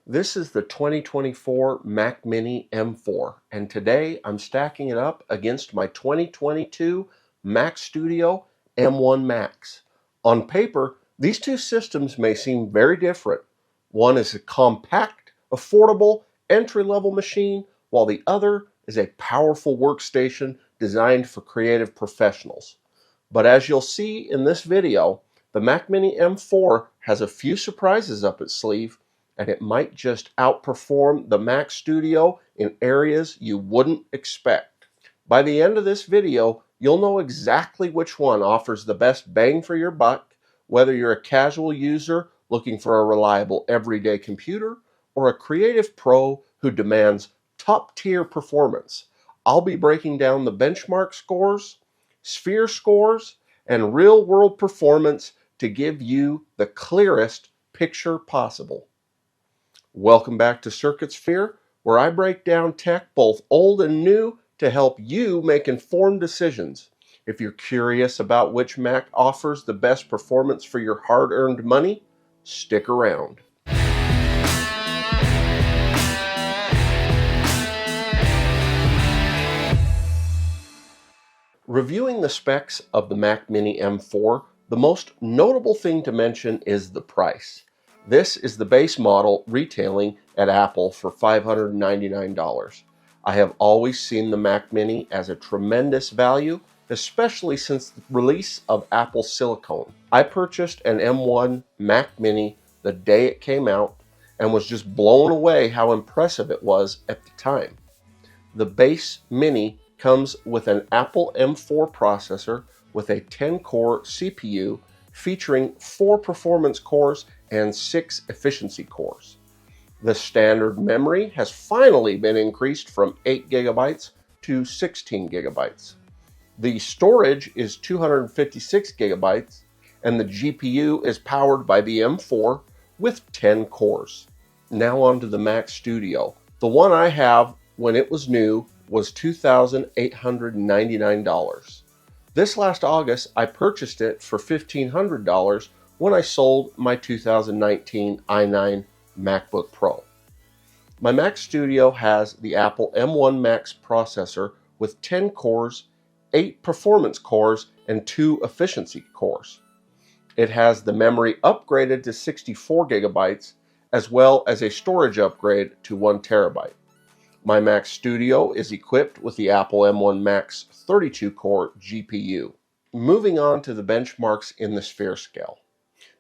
This is the 2024 Mac Mini M4, and today I'm stacking it up against my 2022 Mac Studio M1 Max. On paper, these two systems may seem very different. One is a compact, affordable, entry-level machine, while the other is a powerful workstation designed for creative professionals. But as you'll see in this video, the Mac Mini M4 has a few surprises up its sleeve, and it might just outperform the Mac Studio in areas you wouldn't expect. By the end of this video, you'll know exactly which one offers the best bang for your buck, whether you're a casual user looking for a reliable everyday computer or a creative pro who demands top-tier performance. I'll be breaking down the benchmark scores, SphereScores, and real-world performance to give you the clearest picture possible. Welcome back to CircuitSphere, where I break down tech both old and new to help you make informed decisions. If you're curious about which Mac offers the best performance for your hard-earned money, stick around. Reviewing the specs of the Mac Mini M4, the most notable thing to mention is the price. This is the base model retailing at Apple for $599. I have always seen the Mac Mini as a tremendous value, especially since the release of Apple Silicon. I purchased an M1 Mac Mini the day it came out and was just blown away how impressive it was at the time. The base Mini comes with an Apple M4 processor with a 10-core CPU featuring 4 performance cores and 6 efficiency cores. The standard memory has finally been increased from 8 GB to 16 GB. The storage is 256 GB, and the GPU is powered by the M4 with 10 cores. Now on to the Mac Studio. The one I have when it was new was $2,899. This last August, I purchased it for $1,500 when I sold my 2019 i9 MacBook Pro. My Mac Studio has the Apple M1 Max processor with 10 cores, 8 performance cores, and 2 efficiency cores. It has the memory upgraded to 64 GB, as well as a storage upgrade to 1 TB. My Mac Studio is equipped with the Apple M1 Max 32-core GPU. Moving on to the benchmarks in the SphereScale.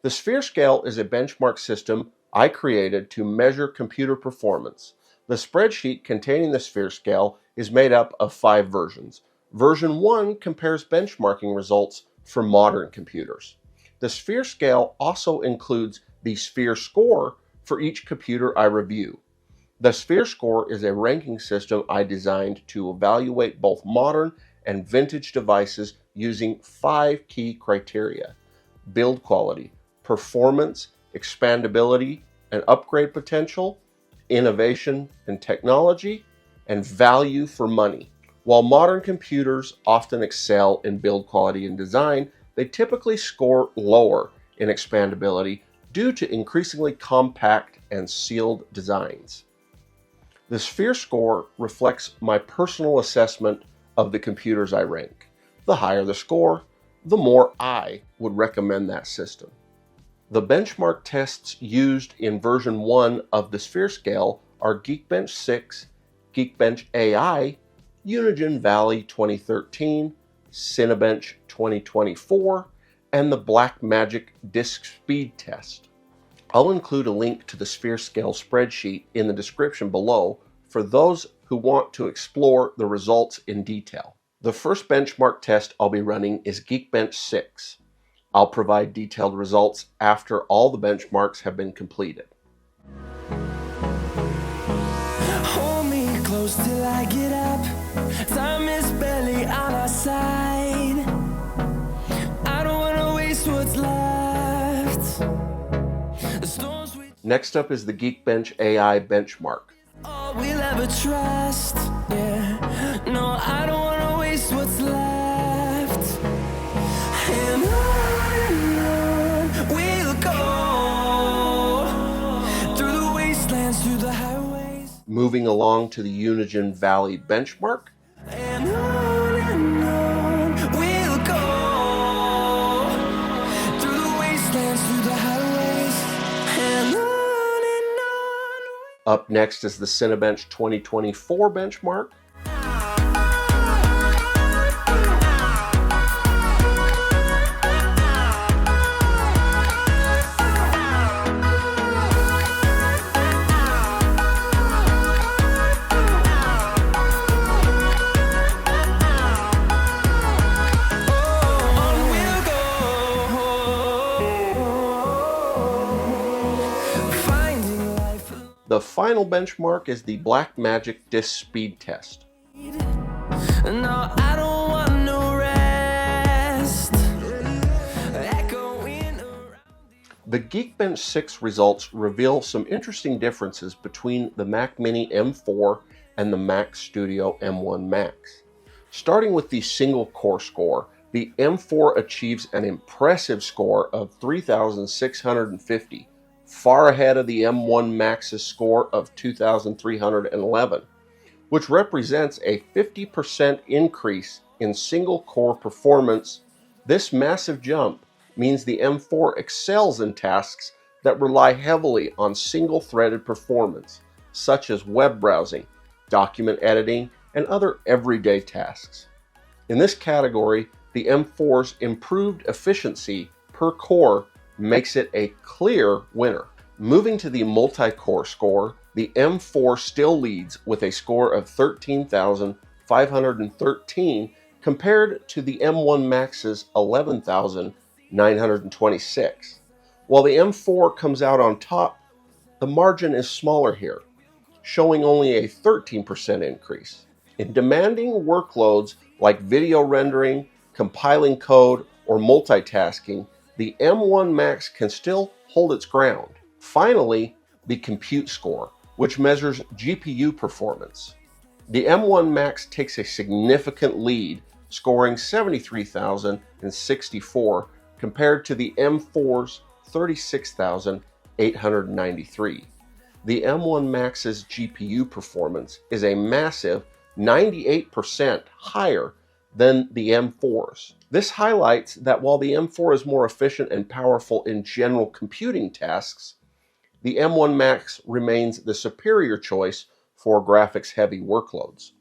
The SphereScale is a benchmark system I created to measure computer performance. The spreadsheet containing the SphereScale is made up of 5 versions. Version 1 compares benchmarking results for modern computers. The SphereScale also includes the SphereScore for each computer I review. The SphereScore is a ranking system I designed to evaluate both modern and vintage devices using 5 key criteria: build quality, performance, expandability and upgrade potential, innovation and technology, and value for money. While modern computers often excel in build quality and design, they typically score lower in expandability due to increasingly compact and sealed designs. The SphereScore reflects my personal assessment of the computers I rank. The higher the score, the more I would recommend that system. The benchmark tests used in version 1 of the SphereScale are Geekbench 6, Geekbench AI, Unigine Valley 2013, Cinebench 2024, and the Blackmagic Disk Speed Test. I'll include a link to the SphereScale spreadsheet in the description below for those who want to explore the results in detail. The first benchmark test I'll be running is Geekbench 6. I'll provide detailed results after all the benchmarks have been completed. Hold me close till I get up. Time is barely on our side. I don't want to waste what's left. The storms we... Next up is the Geekbench AI Benchmark. All we'll ever trust. Yeah. No, I don't want to waste what's left. And on we'll go through the wastelands wastelands through the highways. Moving along to the Unigine Valley benchmark. And on we'll go. Through the wastelands, through the highways. And on. Up next is the Cinebench 2024 benchmark. The final benchmark is the Blackmagic Disk Speed Test. No, I don't want no rest. The Geekbench 6 results reveal some interesting differences between the Mac Mini M4 and the Mac Studio M1 Max. Starting with the single core score, the M4 achieves an impressive score of 3,650, far ahead of the M1 Max's score of 2,311, which represents a 50% increase in single core performance. This massive jump means the M4 excels in tasks that rely heavily on single-threaded performance, such as web browsing, document editing, and other everyday tasks. In this category, the M4's improved efficiency per core makes it a clear winner. Moving to the multi-core score, the M4 still leads with a score of 13,513 compared to the M1 Max's 11,926. While the M4 comes out on top, the margin is smaller here, showing only a 13% increase. In demanding workloads like video rendering, compiling code, or multitasking, the M1 Max can still hold its ground. Finally, the compute score, which measures GPU performance. The M1 Max takes a significant lead, scoring 73,064 compared to the M4's 36,893. The M1 Max's GPU performance is a massive 98% higher than the M4's. This highlights that while the M4 is more efficient and powerful in general computing tasks, the M1 Max remains the superior choice for graphics-heavy workloads.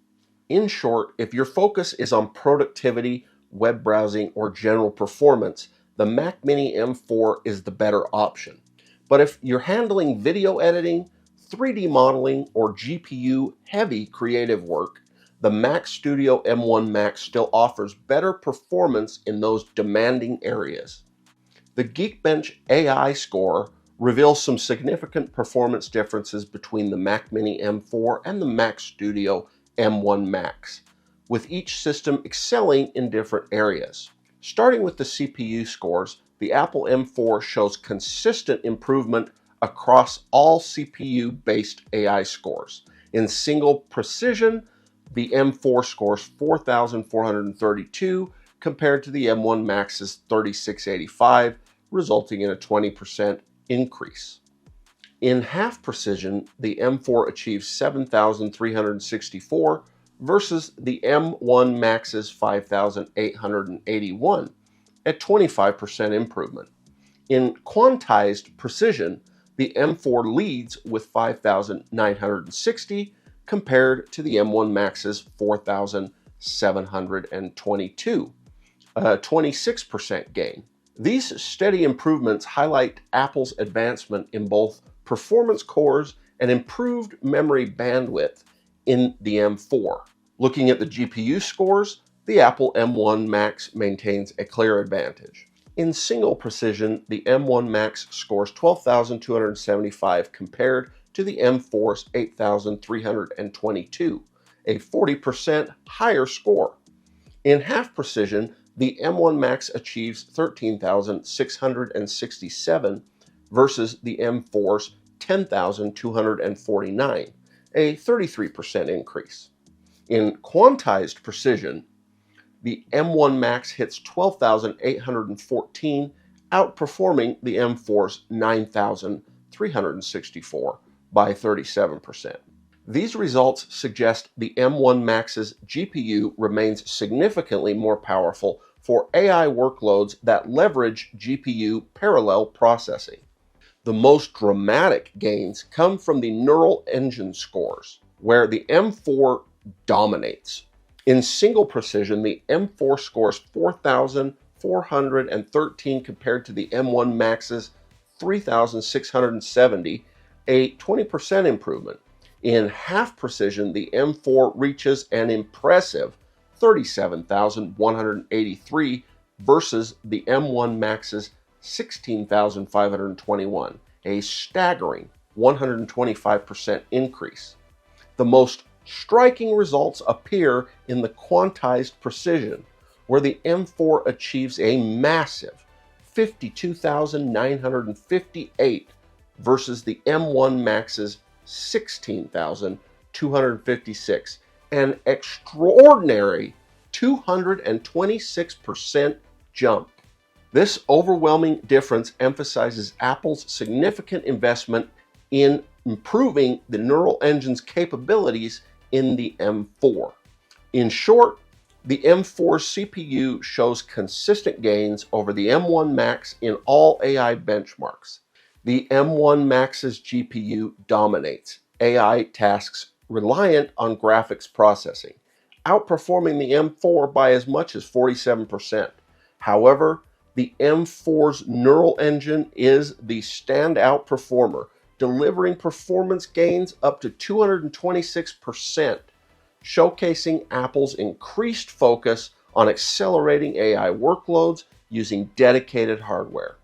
In short, if your focus is on productivity, web browsing, or general performance, the Mac Mini M4 is the better option. But if you're handling video editing, 3D modeling, or GPU-heavy creative work, the Mac Studio M1 Max still offers better performance in those demanding areas. The Geekbench AI score reveals some significant performance differences between the Mac Mini M4 and the Mac Studio M1 Max, with each system excelling in different areas. Starting with the CPU scores, the Apple M4 shows consistent improvement across all CPU-based AI scores. In single precision, the M4 scores 4,432 compared to the M1 Max's 3,685, resulting in a 20% increase. In half precision, the M4 achieves 7,364 versus the M1 Max's 5,881, a 25% improvement. In quantized precision, the M4 leads with 5,960 compared to the M1 Max's 4,722, a 26% gain. These steady improvements highlight Apple's advancement in both performance cores and improved memory bandwidth in the M4. Looking at the GPU scores, the Apple M1 Max maintains a clear advantage. In single precision, the M1 Max scores 12,275 compared to the M4's 8,322, a 40% higher score. In half precision, the M1 Max achieves 13,667 versus the M4's 10,249, a 33% increase. In quantized precision, the M1 Max hits 12,814, outperforming the M4's 9,364 by 37%. These results suggest the M1 Max's GPU remains significantly more powerful for AI workloads that leverage GPU parallel processing. The most dramatic gains come from the neural engine scores, where the M4 dominates. In single precision, the M4 scores 4,413 compared to the M1 Max's 3,670, a 20% improvement. In half precision, the M4 reaches an impressive 37,183 versus the M1 Max's 16,521, a staggering 125% increase. The most striking results appear in the quantized precision, where the M4 achieves a massive 52,958 versus the M1 Max's 16,256, an extraordinary 226% jump. This overwhelming difference emphasizes Apple's significant investment in improving the neural engine's capabilities in the M4. In short, the M4's CPU shows consistent gains over the M1 Max in all AI benchmarks. The M1 Max's GPU dominates AI tasks reliant on graphics processing, outperforming the M4 by as much as 47%. However, the M4's neural engine is the standout performer, delivering performance gains up to 226%, showcasing Apple's increased focus on accelerating AI workloads using dedicated hardware.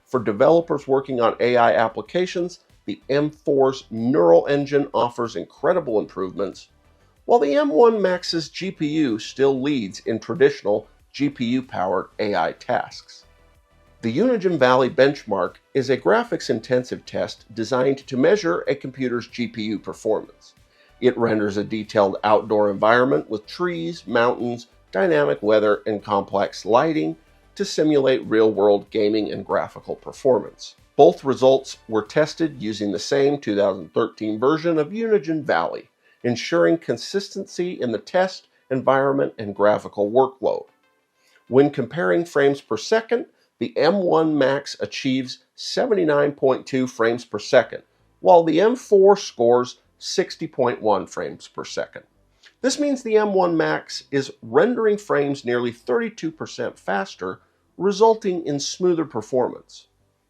For developers working on AI applications, the M4's neural engine offers incredible improvements, while the M1 Max's GPU still leads in traditional GPU-powered AI tasks. The Unigine Valley benchmark is a graphics-intensive test designed to measure a computer's GPU performance. It renders a detailed outdoor environment with trees, mountains, dynamic weather, and complex lighting to simulate real-world gaming and graphical performance. Both results were tested using the same 2013 version of Unigine Valley, ensuring consistency in the test, environment, and graphical workload. When comparing frames per second, the M1 Max achieves 79.2 frames per second, while the M4 scores 60.1 frames per second. This means the M1 Max is rendering frames nearly 32% faster, resulting in smoother performance.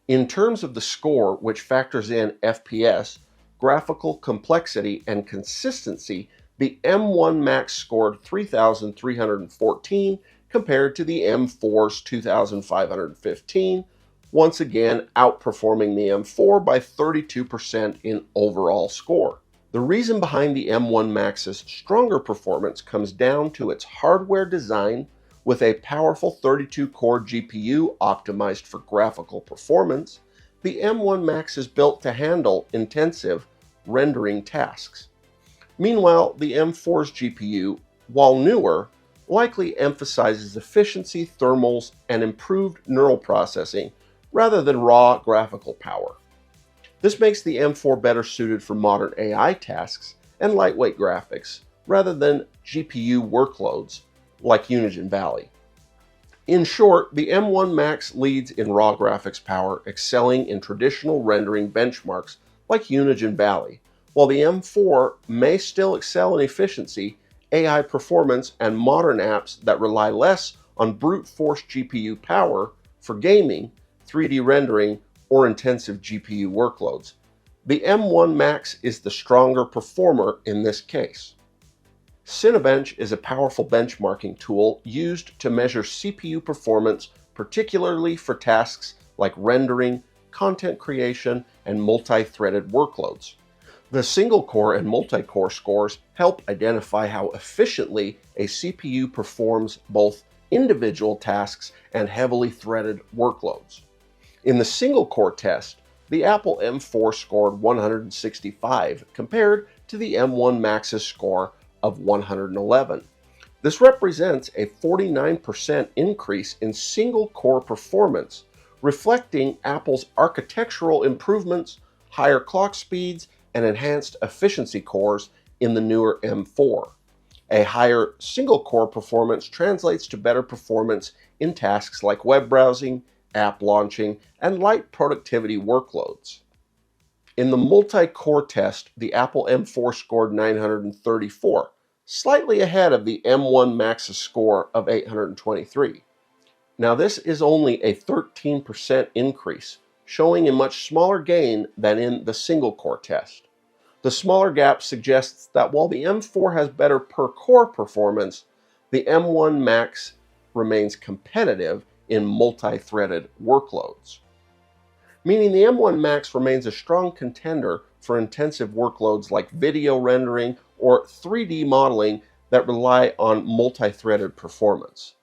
In terms of the score, which factors in FPS, graphical complexity, and consistency, the M1 Max scored 3,314 compared to the M4's 2,515, once again outperforming the M4 by 32% in overall score. The reason behind the M1 Max's stronger performance comes down to its hardware design, with a powerful 32-core GPU optimized for graphical performance. The M1 Max is built to handle intensive rendering tasks. Meanwhile, the M4's GPU, while newer, likely emphasizes efficiency, thermals, and improved neural processing rather than raw graphical power. This makes the M4 better suited for modern AI tasks and lightweight graphics, rather than GPU workloads like Unigine Valley. In short, the M1 Max leads in raw graphics power, excelling in traditional rendering benchmarks like Unigine Valley, while the M4 may still excel in efficiency, AI performance, and modern apps that rely less on brute force GPU power for gaming, 3D rendering, or intensive GPU workloads. The M1 Max is the stronger performer in this case. Cinebench is a powerful benchmarking tool used to measure CPU performance, particularly for tasks like rendering, content creation, and multi-threaded workloads. The single-core and multi-core scores help identify how efficiently a CPU performs both individual tasks and heavily threaded workloads. In the single-core test, the Apple M4 scored 165 compared to the M1 Max's score of 111. This represents a 49% increase in single-core performance, reflecting Apple's architectural improvements, higher clock speeds, and enhanced efficiency cores in the newer M4. A higher single-core performance translates to better performance in tasks like web browsing, app launching, and light productivity workloads. In the multi-core test, the Apple M4 scored 934, slightly ahead of the M1 Max's score of 823. Now this is only a 13% increase, showing a much smaller gain than in the single-core test. The smaller gap suggests that while the M4 has better per-core performance, the M1 Max remains competitive in multi-threaded workloads, meaning the M1 Max remains a strong contender for intensive workloads like video rendering or 3D modeling that rely on multi-threaded performance.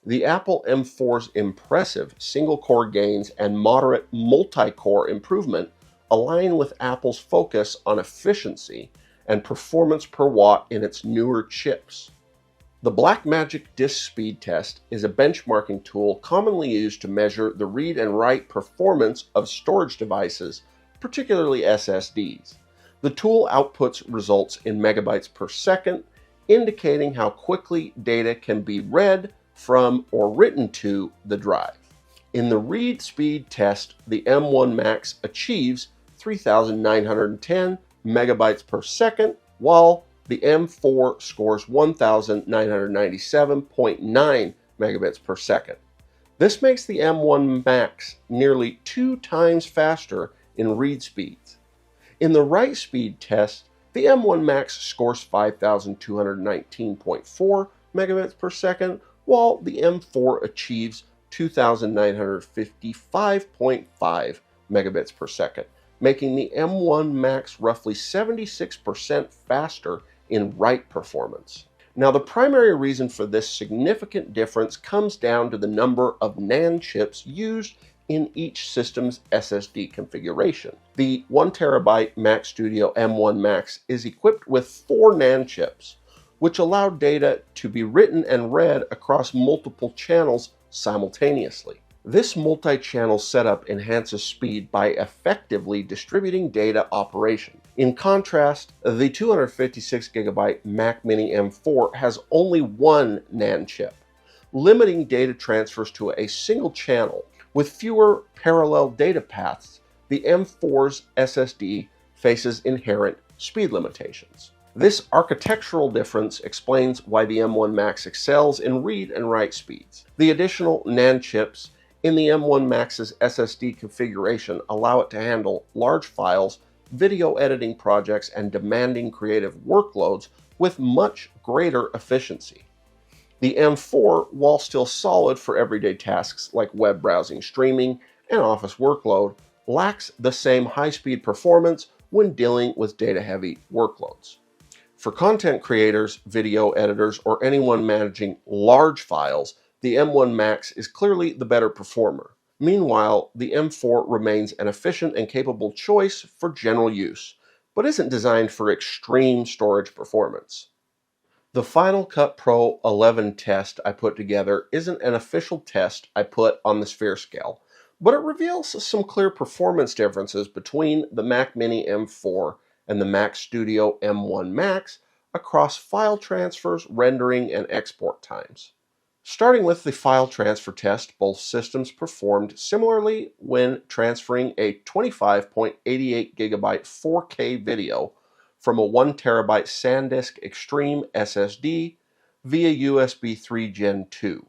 The Apple M4's impressive single-core gains and moderate multi-core improvement align with Apple's focus on efficiency and performance per watt in its newer chips. The Blackmagic Disk Speed Test is a benchmarking tool commonly used to measure the read and write performance of storage devices, particularly SSDs. The tool outputs results in megabytes per second, indicating how quickly data can be read from or written to the drive. In the read speed test, the M1 Max achieves 3,910 megabytes per second, while the M4 scores 1,997.9 megabits per second. This makes the M1 Max nearly 2 times faster in read speeds. In the write speed test, the M1 Max scores 5,219.4 megabits per second, while the M4 achieves 2,955.5 megabits per second, making the M1 Max roughly 76% faster in write performance. Now, the primary reason for this significant difference comes down to the number of NAND chips used in each system's SSD configuration. The 1TB Mac Studio M1 Max is equipped with 4 NAND chips, which allow data to be written and read across multiple channels simultaneously. This multi-channel setup enhances speed by effectively distributing data operation. In contrast, the 256GB Mac Mini M4 has only 1 NAND chip, limiting data transfers to a single channel. With fewer parallel data paths, the M4's SSD faces inherent speed limitations. This architectural difference explains why the M1 Max excels in read and write speeds. The additional NAND chips in the M1 Max's SSD configuration allow it to handle large files, video editing projects, and demanding creative workloads with much greater efficiency. The M4, while still solid for everyday tasks like web browsing, streaming, and office workload, lacks the same high-speed performance when dealing with data-heavy workloads. For content creators, video editors, or anyone managing large files, the M1 Max is clearly the better performer. Meanwhile, the M4 remains an efficient and capable choice for general use, but isn't designed for extreme storage performance. The Final Cut Pro 11 test I put together isn't an official test I put on the SphereScale, but it reveals some clear performance differences between the Mac Mini M4 and the Mac Studio M1 Max across file transfers, rendering, and export times. Starting with the file transfer test, both systems performed similarly when transferring a 25.88 gigabyte 4K video from a 1TB SanDisk Extreme SSD via USB 3 Gen 2.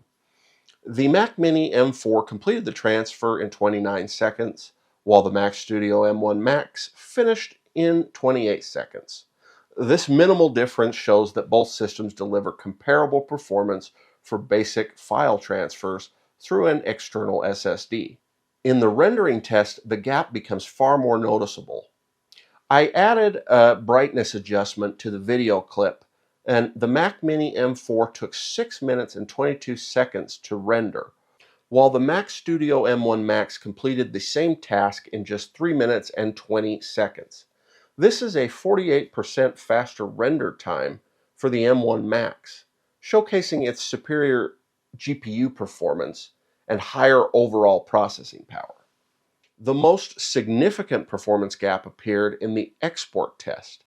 The Mac Mini M4 completed the transfer in 29 seconds, while the Mac Studio M1 Max finished in 28 seconds. This minimal difference shows that both systems deliver comparable performance for basic file transfers through an external SSD. In the rendering test, the gap becomes far more noticeable. I added a brightness adjustment to the video clip, and the Mac Mini M4 took 6 minutes and 22 seconds to render, while the Mac Studio M1 Max completed the same task in just 3 minutes and 20 seconds. This is a 48% faster render time for the M1 Max, showcasing its superior GPU performance and higher overall processing power. The most significant performance gap appeared in the export test.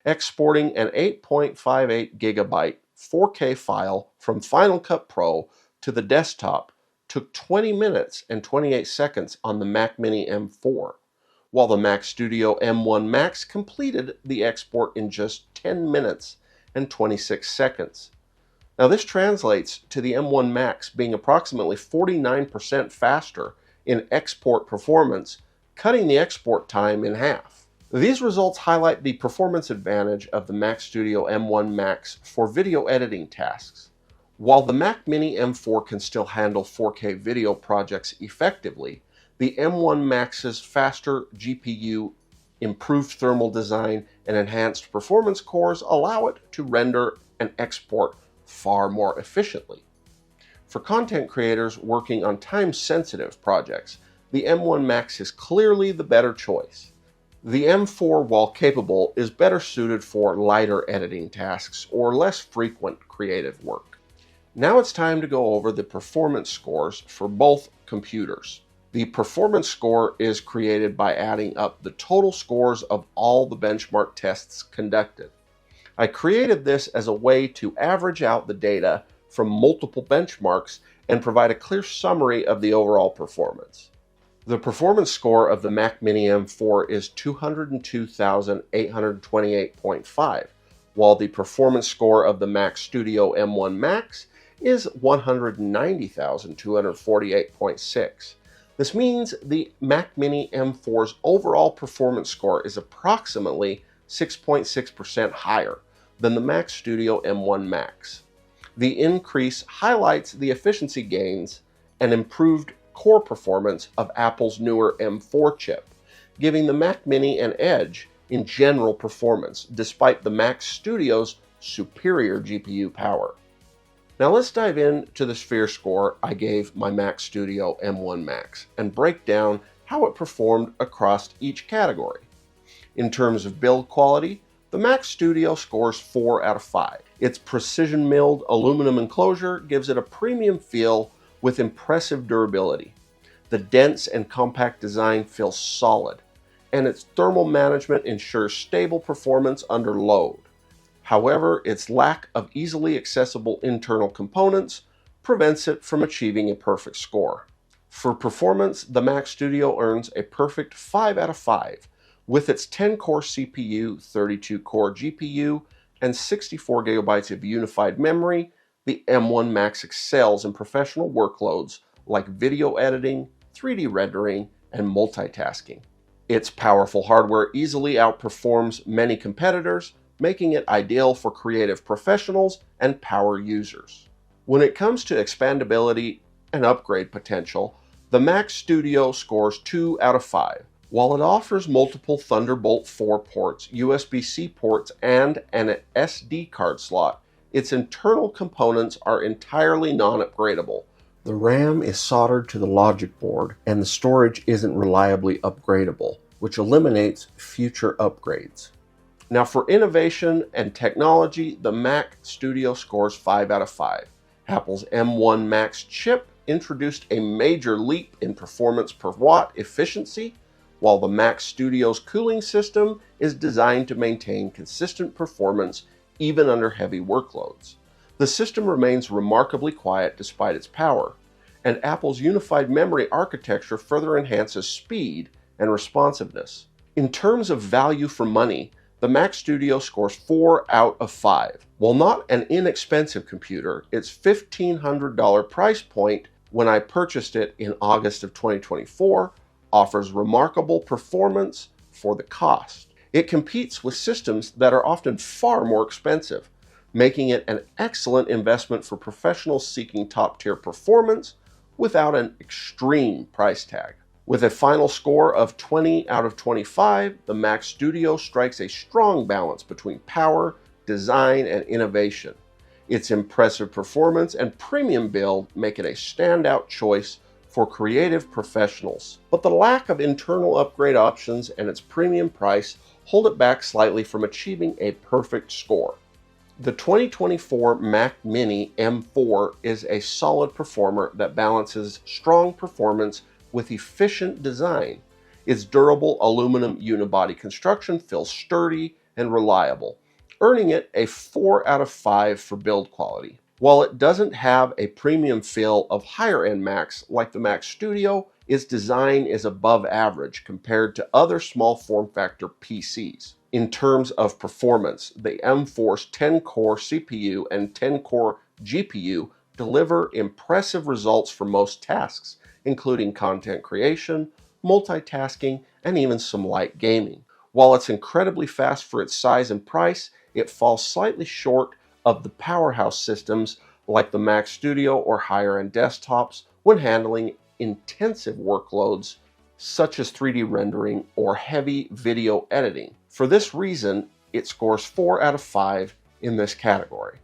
Exporting an 8.58 gigabyte 4K file from Final Cut Pro to the desktop took 20 minutes and 28 seconds on the Mac Mini M4, while the Mac Studio M1 Max completed the export in just 10 minutes and 26 seconds. Now this translates to the M1 Max being approximately 49% faster in export performance, cutting the export time in half. These results highlight the performance advantage of the Mac Studio M1 Max for video editing tasks. While the Mac Mini M4 can still handle 4K video projects effectively, the M1 Max's faster GPU, improved thermal design, and enhanced performance cores allow it to render and export far more efficiently. For content creators working on time-sensitive projects, the M1 Max is clearly the better choice. The M4, while capable, is better suited for lighter editing tasks or less frequent creative work. Now it's time to go over the performance scores for both computers. The performance score is created by adding up the total scores of all the benchmark tests conducted. I created this as a way to average out the data from multiple benchmarks and provide a clear summary of the overall performance. The performance score of the Mac Mini M4 is 202,828.5, while the performance score of the Mac Studio M1 Max is 190,248.6. This means the Mac Mini M4's overall performance score is approximately 6.6% higher than the Mac Studio M1 Max. The increase highlights the efficiency gains and improved core performance of Apple's newer M4 chip, giving the Mac Mini an edge in general performance, despite the Mac Studio's superior GPU power. Now let's dive into the SphereScore I gave my Mac Studio M1 Max and break down how it performed across each category. In terms of build quality, the Mac Studio scores 4 out of 5. Its precision milled aluminum enclosure gives it a premium feel with impressive durability. The dense and compact design feels solid, and its thermal management ensures stable performance under load. However, its lack of easily accessible internal components prevents it from achieving a perfect score. For performance, the Mac Studio earns a perfect 5 out of 5, with its 10-core CPU, 32-core GPU, and 64 gigabytes of unified memory. The M1 Max excels in professional workloads like video editing, 3D rendering, and multitasking. Its powerful hardware easily outperforms many competitors, making it ideal for creative professionals and power users. When it comes to expandability and upgrade potential, the Mac Studio scores 2 out of 5. While it offers multiple Thunderbolt 4 ports, USB-C ports, and an SD card slot, its internal components are entirely non-upgradable. The RAM is soldered to the logic board, and the storage isn't reliably upgradable, which eliminates future upgrades. Now for innovation and technology, the Mac Studio scores 5 out of 5. Apple's M1 Max chip introduced a major leap in performance per watt efficiency, while the Mac Studio's cooling system is designed to maintain consistent performance even under heavy workloads. The system remains remarkably quiet despite its power, and Apple's unified memory architecture further enhances speed and responsiveness. In terms of value for money, the Mac Studio scores 4 out of 5. While not an inexpensive computer, its $1,500 price point when I purchased it in August of 2024 offers remarkable performance for the cost. It competes with systems that are often far more expensive, making it an excellent investment for professionals seeking top-tier performance without an extreme price tag. With a final score of 20 out of 25, the Mac Studio strikes a strong balance between power, design, and innovation. Its impressive performance and premium build make it a standout choice for creative professionals. But the lack of internal upgrade options and its premium price hold it back slightly from achieving a perfect score. The 2024 Mac Mini M4 is a solid performer that balances strong performance with efficient design. Its durable aluminum unibody construction feels sturdy and reliable, earning it a 4 out of 5 for build quality. While it doesn't have a premium feel of higher-end Macs like the Mac Studio, its design is above average compared to other small form factor PCs. In terms of performance, the M4's 10-core CPU and 10-core GPU deliver impressive results for most tasks, including content creation, multitasking, and even some light gaming. While it's incredibly fast for its size and price, it falls slightly short of the powerhouse systems like the Mac Studio or higher-end desktops when handling intensive workloads such as 3D rendering or heavy video editing. For this reason, it scores 4 out of 5 in this category.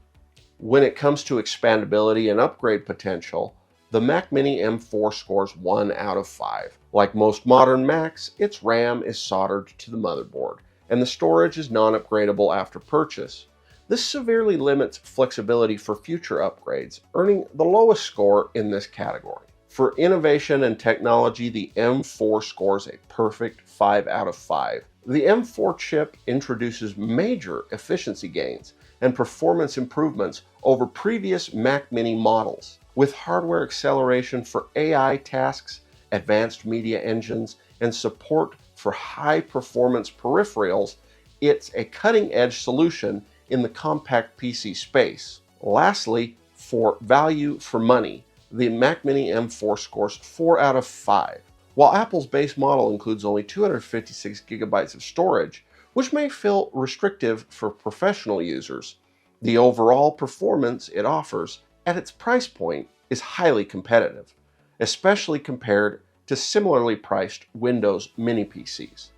When it comes to expandability and upgrade potential, the Mac Mini M4 scores 1 out of 5. Like most modern Macs, its RAM is soldered to the motherboard, and the storage is non-upgradable after purchase. This severely limits flexibility for future upgrades, earning the lowest score in this category. For innovation and technology, the M4 scores a perfect 5 out of 5. The M4 chip introduces major efficiency gains and performance improvements over previous Mac Mini models. With hardware acceleration for AI tasks, advanced media engines, and support for high-performance peripherals, it's a cutting-edge solution in the compact PC space. Lastly, for value for money, the Mac Mini M4 scores 4 out of 5. While Apple's base model includes only 256 gigabytes of storage, which may feel restrictive for professional users, the overall performance it offers at its price point is highly competitive, especially compared to similarly priced Windows Mini PCs.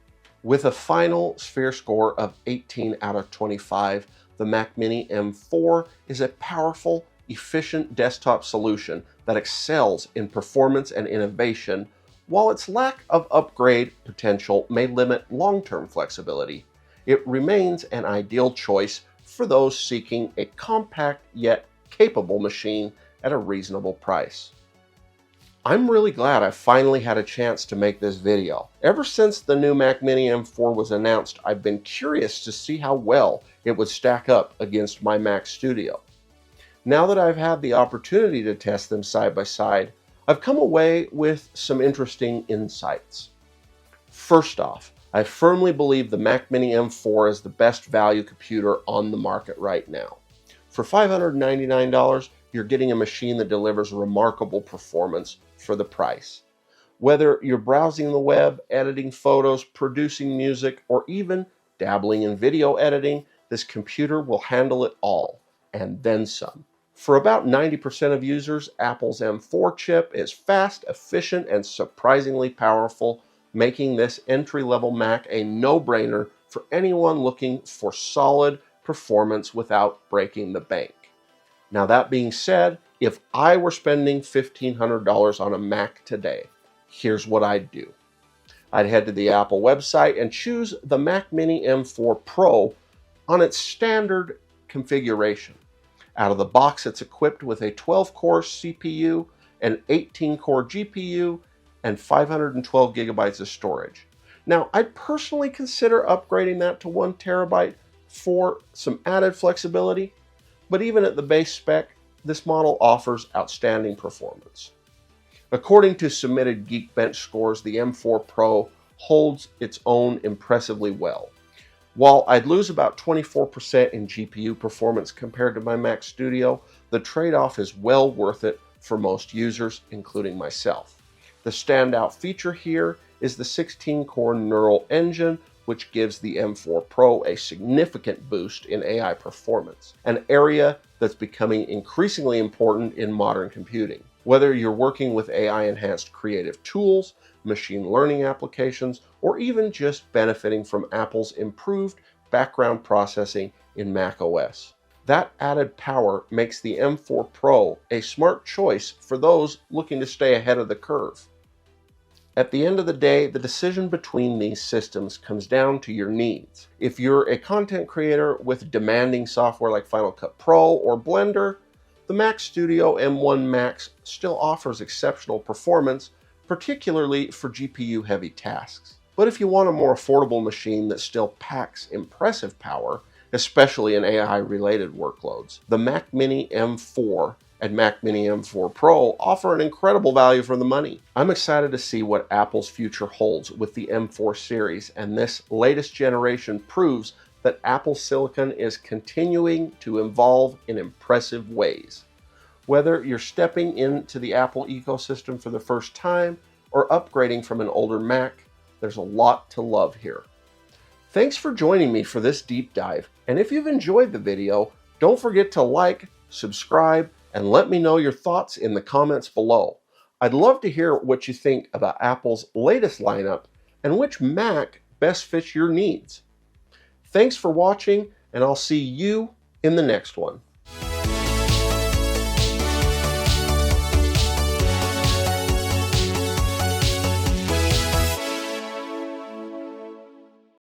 With a final SphereScore of 18 out of 25, the Mac Mini M4 is a powerful, efficient desktop solution that excels in performance and innovation, while its lack of upgrade potential may limit long-term flexibility. It remains an ideal choice for those seeking a compact yet capable machine at a reasonable price. I'm really glad I finally had a chance to make this video. Ever since the new Mac Mini M4 was announced, I've been curious to see how well it would stack up against my Mac Studio. Now that I've had the opportunity to test them side by side, I've come away with some interesting insights. First off, I firmly believe the Mac Mini M4 is the best value computer on the market right now. For $599, you're getting a machine that delivers remarkable performance for the price. Whether you're browsing the web, editing photos, producing music, or even dabbling in video editing, this computer will handle it all, and then some. For about 90% of users, Apple's M4 chip is fast, efficient, and surprisingly powerful, making this entry-level Mac a no-brainer for anyone looking for solid performance without breaking the bank. Now that being said, if I were spending $1,500 on a Mac today, here's what I'd do. I'd head to the Apple website and choose the Mac Mini M4 Pro on its standard configuration. Out of the box, it's equipped with a 12-core CPU, an 18-core GPU, and 512 gigabytes of storage. Now, I'd personally consider upgrading that to 1 terabyte for some added flexibility, but even at the base spec, this model offers outstanding performance. According to submitted Geekbench scores, the M4 Pro holds its own impressively well. While I'd lose about 24% in GPU performance compared to my Mac Studio, the trade-off is well worth it for most users, including myself. The standout feature here is the 16-core neural engine, which gives the M4 Pro a significant boost in AI performance, an area that's becoming increasingly important in modern computing. Whether you're working with AI-enhanced creative tools, machine learning applications, or even just benefiting from Apple's improved background processing in macOS. That added power makes the M4 Pro a smart choice for those looking to stay ahead of the curve. At the end of the day, the decision between these systems comes down to your needs. If you're a content creator with demanding software like Final Cut Pro or Blender, the Mac Studio M1 Max still offers exceptional performance, particularly for GPU-heavy tasks. But if you want a more affordable machine that still packs impressive power, especially in AI-related workloads, the Mac Mini M4 and Mac Mini M4 Pro offer an incredible value for the money. I'm excited to see what Apple's future holds with the M4 series, and this latest generation proves that Apple Silicon is continuing to evolve in impressive ways. Whether you're stepping into the Apple ecosystem for the first time or upgrading from an older Mac, there's a lot to love here. Thanks for joining me for this deep dive, and if you've enjoyed the video, don't forget to like, subscribe, and let me know your thoughts in the comments below. I'd love to hear what you think about Apple's latest lineup and which Mac best fits your needs. Thanks for watching, and I'll see you in the next one.